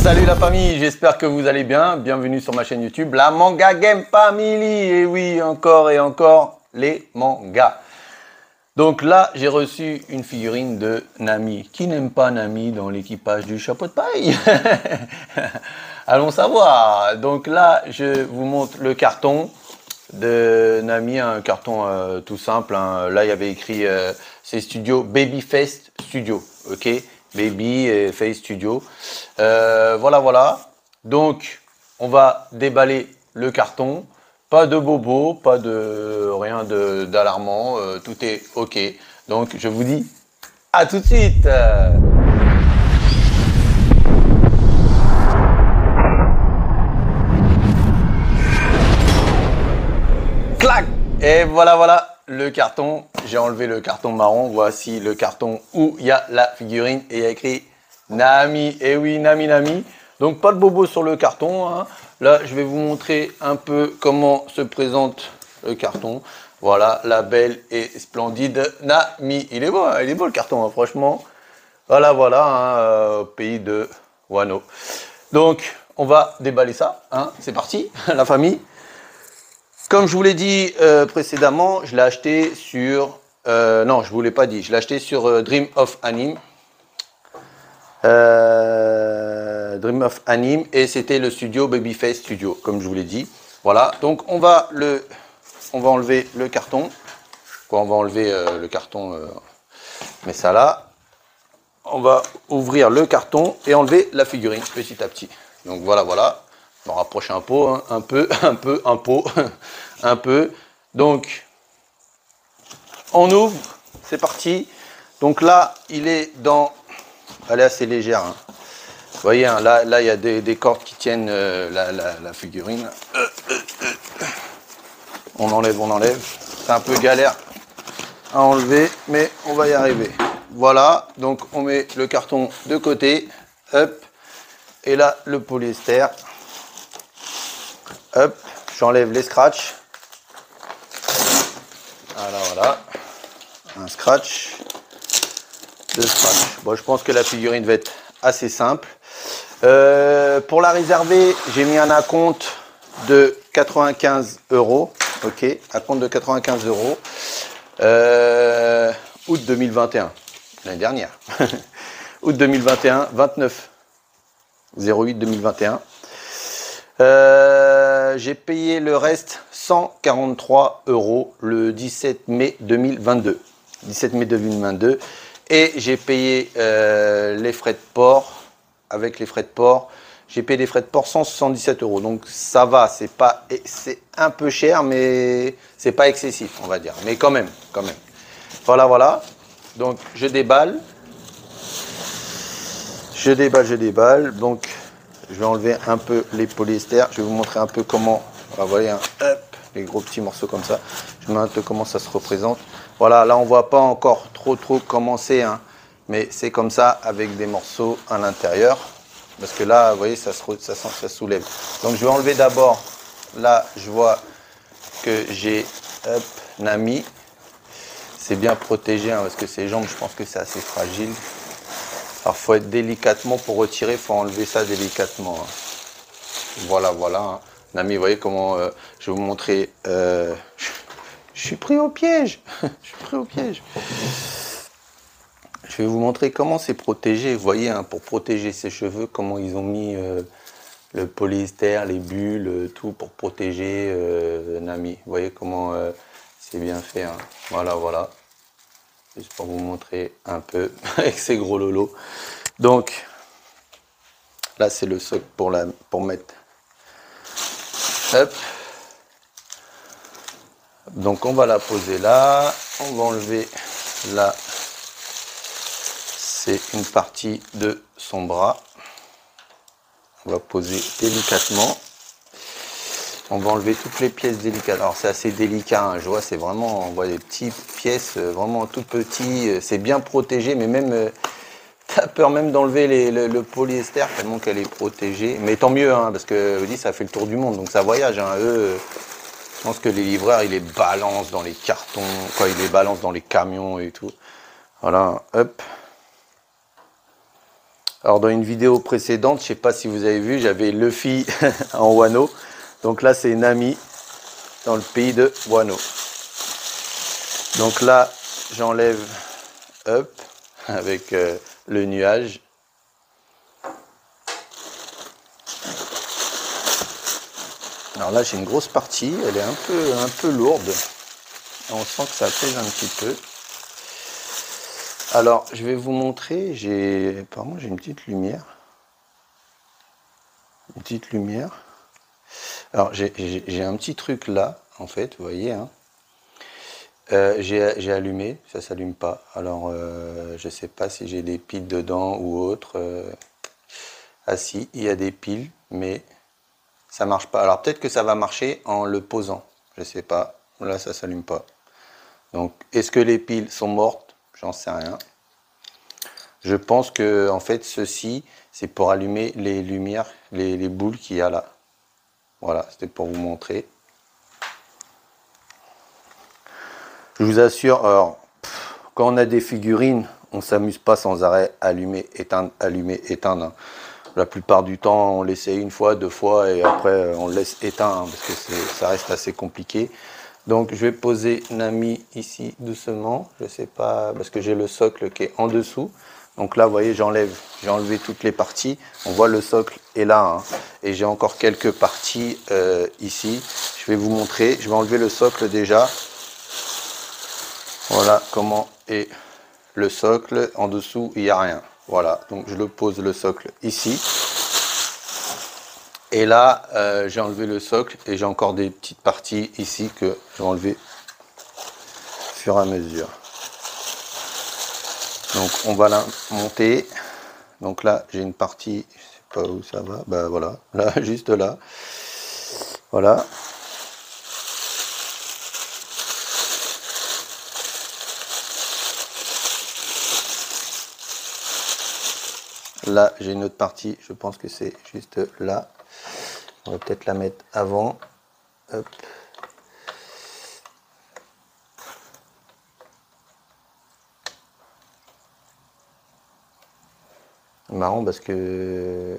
Salut la famille, j'espère que vous allez bien. Bienvenue sur ma chaîne YouTube, la Manga Game Family. Et oui, encore et encore, les mangas. Donc là, j'ai reçu une figurine de Nami. Qui n'aime pas Nami dans l'équipage du chapeau de paille? Allons savoir. Donc là, je vous montre le carton de Nami, un carton tout simple. Hein. Là, il y avait écrit, c'est Studio Babyface Studio, ok? Baby et Face Studio. Voilà. Donc, on va déballer le carton. Pas de bobo, pas de rien d'alarmant. Tout est ok. Donc, je vous dis à tout de suite. Clac! Et voilà le carton. J'ai enlevé le carton marron. Voici le carton où il y a la figurine et il y a écrit Nami. Et oui, Nami. Donc pas de bobo sur le carton. Hein. Là, je vais vous montrer un peu comment se présente le carton. Voilà, la belle et splendide Nami. Il est beau le carton, hein, franchement. Voilà, hein, pays de Wano. Donc, on va déballer ça. Hein. C'est parti, la famille. Comme je vous l'ai dit précédemment, je l'ai acheté sur... non, je ne vous l'ai pas dit. Je l'ai acheté sur Dream of Anime. Dream of Anime. Et c'était le studio Babyface Studio, comme je vous l'ai dit. Voilà. Donc, on va enlever le carton. On va enlever le carton. Mais ça là. On va ouvrir le carton et enlever la figurine petit à petit. Donc, voilà. On rapproche un peu, hein, un peu, un peu. Donc, on ouvre, c'est parti. Donc là, il est dans... Elle est assez légère. Hein. Vous voyez, hein, là, il y a des cordes qui tiennent la figurine. On enlève. C'est un peu galère à enlever, mais on va y arriver. Voilà, donc on met le carton de côté. Hop. Et là, le polyester. Hop, j'enlève les scratchs. Voilà. Un scratch. Deux scratchs. Bon, je pense que la figurine va être assez simple. Pour la réserver, j'ai mis un acompte de 95 €. Ok, acompte de 95 €. Août 2021, l'année dernière. Août 2021, 29/08/2021. J'ai payé le reste 143 € le 17 mai 2022. 17 mai 2022. Et j'ai payé les frais de port. Avec les frais de port, j'ai payé les frais de port 177 €. Donc ça va, c'est un peu cher, mais c'est pas excessif, on va dire. Mais quand même. Voilà. Donc je déballe. Donc je vais enlever un peu les polyesters. Je vais vous montrer un peu comment, vous voyez, hein, hop, les gros petits morceaux comme ça. Je vais montrer un peu comment ça se représente. Voilà, là on voit pas encore trop comment c'est, hein, mais c'est comme ça avec des morceaux à l'intérieur. Parce que là, vous voyez, ça soulève. Donc je vais enlever d'abord, là je vois que j'ai, hop, Nami. C'est bien protégé, hein, parce que ses jambes, je pense que c'est assez fragile. Alors, il faut être délicatement pour retirer, il faut enlever ça délicatement. Hein. Voilà. Hein. Nami, vous voyez comment je vais vous montrer. Je suis pris au piège. Je vais vous montrer comment c'est protégé. Vous voyez, hein, pour protéger ses cheveux, comment ils ont mis le polyester, les bulles, tout pour protéger Nami. Vous voyez comment c'est bien fait. Hein. Voilà. Juste pour vous montrer un peu avec ces gros lolos. Donc, là, c'est le socle pour mettre. Hop. Donc, on va la poser là. On va enlever là. C'est une partie de son bras. On va poser délicatement. On va enlever toutes les pièces délicates. Alors c'est assez délicat, hein. Je vois, c'est vraiment, on voit des petites pièces vraiment tout petits. C'est bien protégé, mais même, t'as peur même d'enlever le polyester tellement qu'elle est protégée. Mais tant mieux, hein, parce que vous dites, ça fait le tour du monde, donc ça voyage. Hein. Eux, je pense que les livreurs, ils les balancent dans les cartons, ils les balancent dans les camions et tout. Voilà, hop. Alors dans une vidéo précédente, je ne sais pas si vous avez vu, j'avais Luffy en Wano. Donc là c'est Nami dans le pays de Wano. Donc là j'enlève Up avec le nuage. Alors là j'ai une grosse partie, elle est un peu lourde. On sent que ça pèse un petit peu. Alors je vais vous montrer, apparemment j'ai une petite lumière. Une petite lumière. Alors j'ai un petit truc là, en fait, vous voyez, hein. J'ai allumé, ça s'allume pas. Alors je sais pas si j'ai des piles dedans ou autre. Ah si, il y a des piles, mais ça marche pas. Alors peut-être que ça va marcher en le posant, je sais pas. Là ça s'allume pas. Donc est-ce que les piles sont mortes? J'en sais rien. Je pense que en fait ceci c'est pour allumer les lumières, les boules qu'il y a là. Voilà, c'était pour vous montrer. Je vous assure, alors, quand on a des figurines, on s'amuse pas sans arrêt à allumer, éteindre. Hein. La plupart du temps, on l'essaye une fois, deux fois, et après, on le laisse éteindre, hein, parce que ça reste assez compliqué. Donc, je vais poser Nami ici, doucement. Je sais pas, parce que j'ai le socle qui est en dessous. Donc là, vous voyez, j'ai enlevé toutes les parties. On voit le socle est là. Hein, et j'ai encore quelques parties ici. Je vais vous montrer. Je vais enlever le socle déjà. Voilà comment est le socle. En dessous, il n'y a rien. Voilà, donc je le pose le socle ici. Et là, j'ai enlevé le socle et j'ai encore des petites parties ici que je vais enlever au fur et à mesure. Donc on va la monter. Donc là, j'ai une partie, je sais pas où ça va. Bah voilà, là, juste là. Voilà. Là, j'ai une autre partie, je pense que c'est juste là. On va peut-être la mettre avant. Hop. Marrant parce que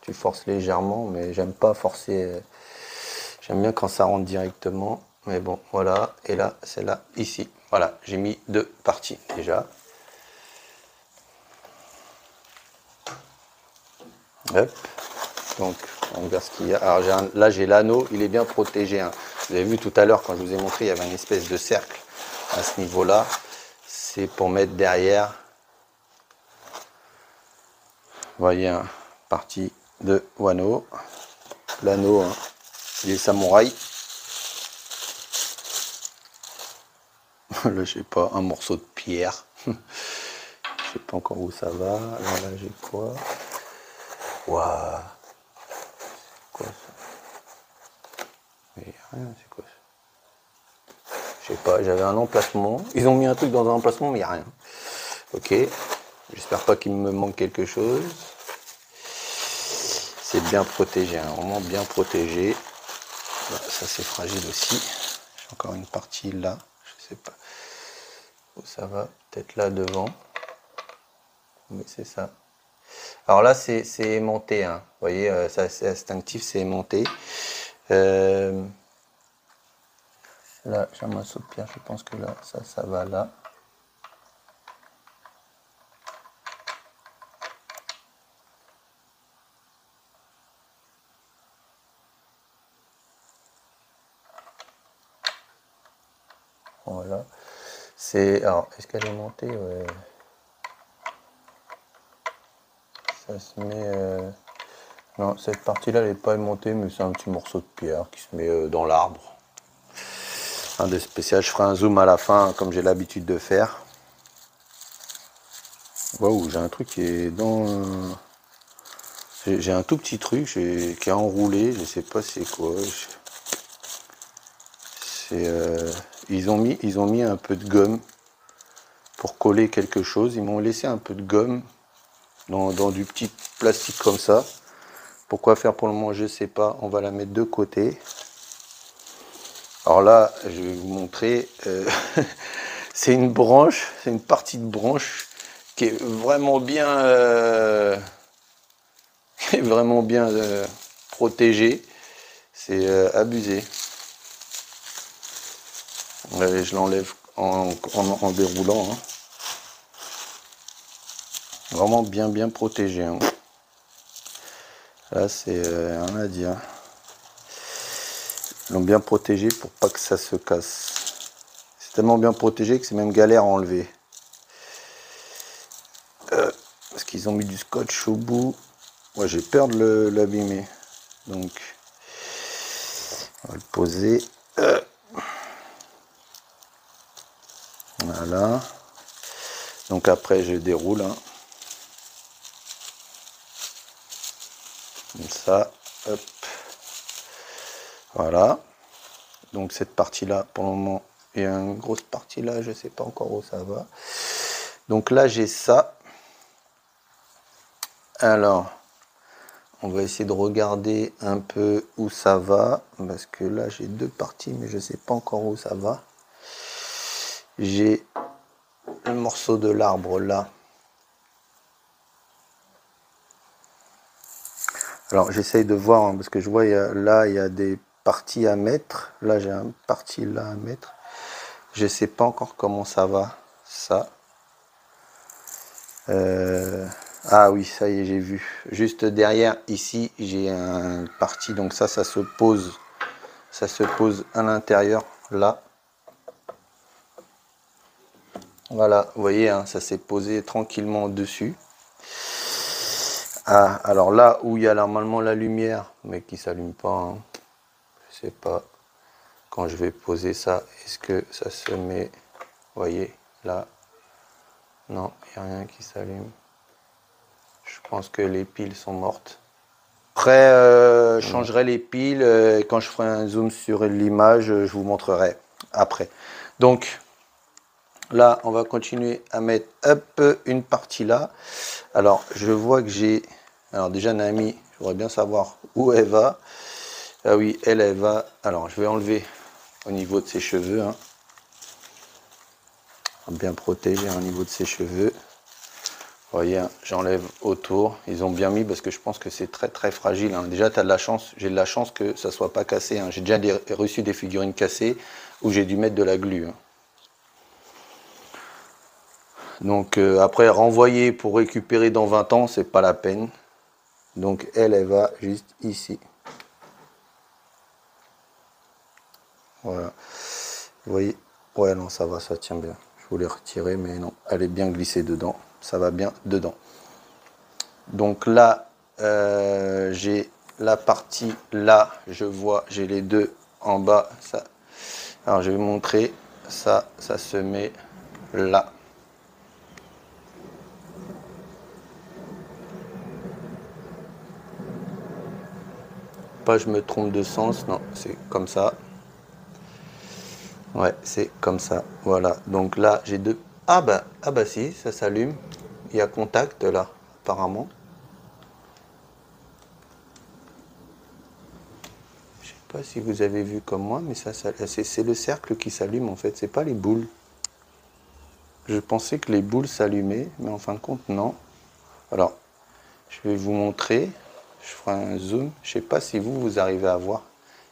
tu forces légèrement, mais j'aime pas forcer. J'aime bien quand ça rentre directement. Mais bon, voilà. Et là, c'est là, ici. Voilà, j'ai mis deux parties déjà. Hop. Donc, on va voir ce qu'il y a. Alors, là, j'ai l'anneau, il est bien protégé. Hein. Vous avez vu tout à l'heure, quand je vous ai montré, il y avait une espèce de cercle à ce niveau-là. C'est pour mettre derrière. Vous voyez, hein, partie de Wano. L'anneau, hein, il est samouraï. Là, je sais pas, un morceau de pierre. Je sais pas encore où ça va. Alors là, j'ai quoi? Waouh! C'est quoi ça? Mais rien, c'est quoi ça? Je sais pas, j'avais un emplacement. Ils ont mis un truc dans un emplacement, mais il n'y a rien. Ok. J'espère pas qu'il me manque quelque chose. C'est bien protégé, hein, vraiment bien protégé. Là, ça c'est fragile aussi. J'ai encore une partie là. Je sais pas où ça va. Peut-être là devant. Mais c'est ça. Alors là, c'est aimanté. Hein. Vous voyez, c'est instinctif, c'est aimanté. Là, j'ai un morceau de pierre. Je pense que là, ça va là. Voilà. Alors, est-ce qu'elle est montée? Ouais. Ça se met... Non, cette partie-là, elle n'est pas aimantée, mais c'est un petit morceau de pierre qui se met dans l'arbre. Un de spécial. Je ferai un zoom à la fin, comme j'ai l'habitude de faire. Waouh, j'ai un truc qui est dans... J'ai un tout petit truc qui est enroulé, je sais pas c'est quoi. Ils ont mis un peu de gomme pour coller quelque chose. Ils m'ont laissé un peu de gomme dans du petit plastique comme ça. Pourquoi faire pour le moment, je sais pas. On va la mettre de côté. Alors là, je vais vous montrer. C'est une branche, c'est une partie de branche qui est vraiment bien, protégé. C'est abusé. Allez, je l'enlève en déroulant. Hein. Vraiment bien protégé. Hein. Là, c'est rien à dire. Ils l'ont bien protégé pour pas que ça se casse. C'est tellement bien protégé que c'est même galère à enlever. Parce qu'ils ont mis du scotch au bout. Moi, j'ai peur de l'abîmer. Donc, on va le poser. Voilà. Donc après, je déroule. Hein. Comme ça. Hop. Voilà. Donc cette partie-là, pour le moment, il y a une grosse partie là, je ne sais pas encore où ça va. Donc là, j'ai ça. Alors, on va essayer de regarder un peu où ça va. Parce que là, j'ai deux parties, mais je ne sais pas encore où ça va. J'ai le morceau de l'arbre là. Alors, j'essaye de voir, hein, parce que je vois, là, il y a des parties à mettre. Là, j'ai une partie là à mettre. Je ne sais pas encore comment ça va, ça. Ah oui, ça y est, j'ai vu. Juste derrière, ici, j'ai une partie. Donc ça se pose. Ça se pose à l'intérieur, là. Voilà, vous voyez, hein, ça s'est posé tranquillement dessus. Ah, alors là où il y a normalement la lumière, mais qui s'allume pas, hein, je sais pas. Quand je vais poser ça, est-ce que ça se met, vous voyez, là. Non, il n'y a rien qui s'allume. Je pense que les piles sont mortes. Après, je changerai les piles. Quand je ferai un zoom sur l'image, je vous montrerai après. Donc, là, on va continuer à mettre une partie là. Alors, je vois que j'ai... Alors déjà, Naomi, je voudrais bien savoir où elle va. Ah oui, elle va... Alors, je vais enlever au niveau de ses cheveux. Hein. Bien protéger au niveau de ses cheveux. Vous voyez, hein, j'enlève autour. Ils ont bien mis parce que je pense que c'est très fragile. Hein. Déjà, tu as de la chance. J'ai de la chance que ça soit pas cassé. Hein. J'ai déjà reçu des figurines cassées où j'ai dû mettre de la glu. Hein. Donc après, renvoyer pour récupérer dans 20 ans, c'est pas la peine. Donc elle va juste ici. Voilà. Vous voyez? Ouais, non, ça va, ça tient bien. Je voulais retirer, mais non, elle est bien glissée dedans. Ça va bien dedans. Donc là, j'ai la partie là, je vois, j'ai les deux en bas. Ça. Alors je vais vous montrer. Ça se met là. Pas je me trompe de sens, non, c'est comme ça. Ouais, c'est comme ça. Voilà. Donc là, j'ai deux. Ah bah si, ça s'allume. Il y a contact là, apparemment. Je sais pas si vous avez vu comme moi, mais ça c'est le cercle qui s'allume en fait. C'est pas les boules. Je pensais que les boules s'allumaient, mais en fin de compte, non. Alors, je vais vous montrer. Je ferai un zoom. Je sais pas si vous arrivez à voir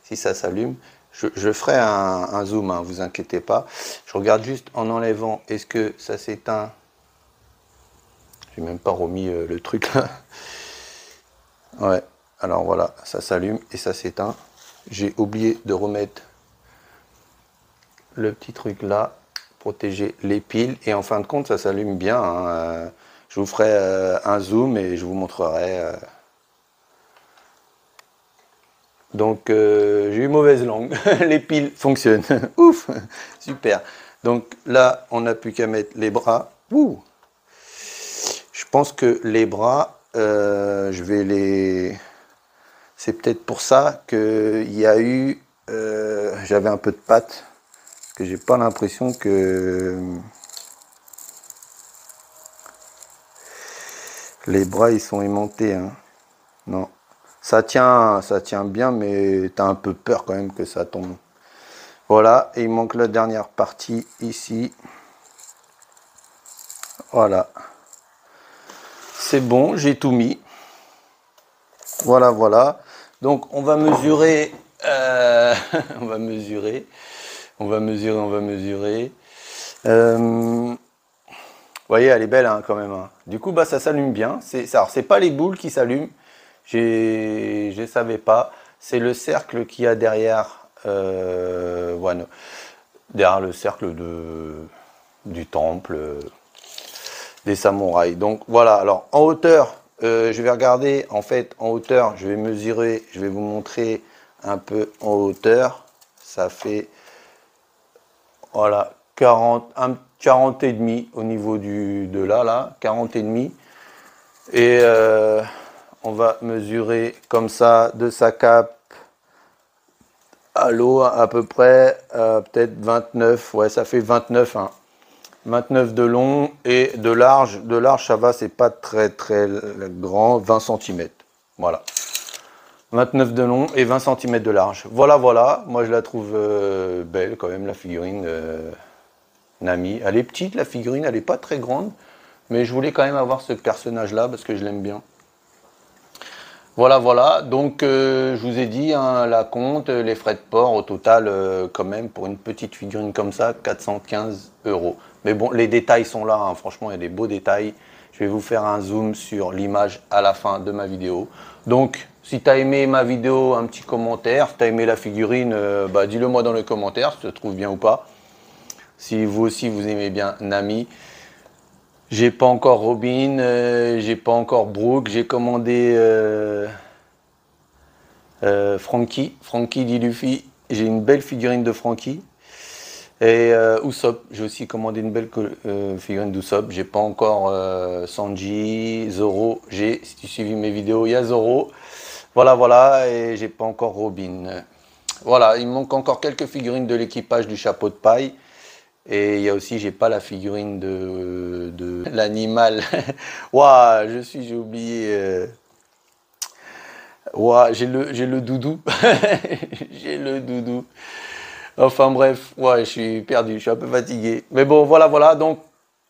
si ça s'allume. Je ferai un zoom, hein, vous inquiétez pas. Je regarde juste en enlevant, est-ce que ça s'éteint? J'ai même pas remis le truc là. Ouais, alors voilà, ça s'allume et ça s'éteint. J'ai oublié de remettre le petit truc là, protéger les piles. Et en fin de compte, ça s'allume bien. Hein. Je vous ferai un zoom et je vous montrerai. Donc, j'ai eu mauvaise langue. Les piles fonctionnent. Ouf, super. Donc là, on n'a plus qu'à mettre les bras. Ouh. Je pense que les bras, je vais les... C'est peut-être pour ça qu'il y a eu... j'avais un peu de pâte. Parce que j'ai pas l'impression que... Les bras, ils sont aimantés. Hein. Non. Ça tient bien, mais tu as un peu peur quand même que ça tombe. Voilà, et il manque la dernière partie ici. Voilà. c'est bon, j'ai tout mis. Voilà, voilà. Donc, on va mesurer. On va mesurer. On va mesurer, on va mesurer. Vous voyez, elle est belle hein, quand même. Hein. Du coup, bah, ça s'allume bien. Alors, c'est pas les boules qui s'allument. Je ne savais pas. C'est le cercle qu'il y a derrière. Voilà, derrière le cercle du temple des samouraïs. Donc voilà, alors en hauteur, je vais regarder, en fait, en hauteur, je vais mesurer, je vais vous montrer un peu en hauteur. Ça fait, voilà, 40 et demi au niveau de là, 40 et demi. Et on va mesurer comme ça de sa cape à l'eau à peu près, peut-être 29, ouais, ça fait 29, hein. 29 de long et de large. De large, ça va, c'est pas très grand, 20 cm. Voilà. 29 de long et 20 cm de large. Voilà, voilà. Moi, je la trouve belle quand même, la figurine Nami. Elle est petite, la figurine, elle n'est pas très grande. Mais je voulais quand même avoir ce personnage-là parce que je l'aime bien. Voilà, voilà. Donc, je vous ai dit, hein, la compte, les frais de port, au total, quand même, pour une petite figurine comme ça, 415 €. Mais bon, les détails sont là, hein. Franchement, il y a des beaux détails. Je vais vous faire un zoom sur l'image à la fin de ma vidéo. Donc, si tu as aimé ma vidéo, un petit commentaire. Si tu as aimé la figurine, bah, dis-le moi dans les commentaires, si tu te trouves bien ou pas. Si vous aussi, vous aimez bien Nami. J'ai pas encore Robin, j'ai pas encore Brooke. J'ai commandé Franky dit Luffy. J'ai une belle figurine de Franky. Et Usopp, j'ai aussi commandé une belle figurine d'Usopp. J'ai pas encore Sanji, Zoro. Si tu suivis mes vidéos, il y a Zoro. Voilà, voilà. Et j'ai pas encore Robin. Voilà, il me manque encore quelques figurines de l'équipage du chapeau de paille. Et il y a aussi, j'ai pas la figurine de l'animal. Waouh, j'ai oublié. Waouh, j'ai le doudou. J'ai le doudou. Enfin bref, ouais, je suis perdu, je suis un peu fatigué. Mais bon, voilà, voilà. Donc,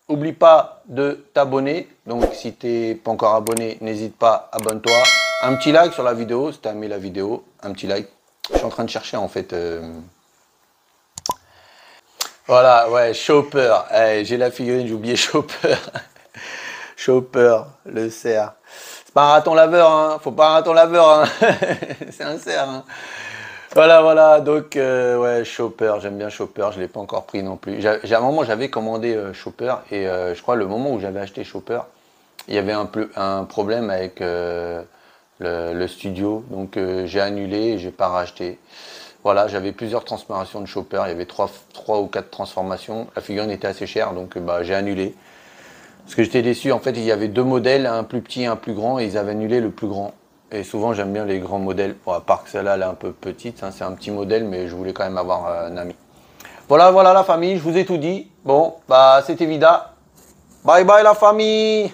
n'oublie pas de t'abonner. Donc, si tu n'es pas encore abonné, n'hésite pas, abonne-toi. Un petit like sur la vidéo, si tu as aimé la vidéo. Un petit like. Je suis en train de chercher, en fait. Voilà, ouais, Chopper. Hey, j'ai la figurine, j'ai oublié Chopper. Chopper, le cerf. C'est pas un raton laveur, hein. Faut pas un raton laveur, hein. C'est un cerf, hein. Voilà, voilà, donc ouais, Chopper, j'aime bien Chopper, je ne l'ai pas encore pris non plus. À un moment, j'avais commandé Chopper et je crois le moment où j'avais acheté Chopper, il y avait un problème avec le studio, donc j'ai annulé et j'ai pas racheté. Voilà, j'avais plusieurs transformations de Chopper, il y avait 3 ou 4 transformations, la figurine était assez chère, donc bah, j'ai annulé. Parce que j'étais déçu, en fait, il y avait 2 modèles, un plus petit et un plus grand, et ils avaient annulé le plus grand. Et souvent, j'aime bien les grands modèles. Bon, à part que celle-là, elle est un peu petite. Hein, c'est un petit modèle, mais je voulais quand même avoir Nami. Voilà, voilà la famille. Je vous ai tout dit. Bon, bah, c'était Vida. Bye bye la famille.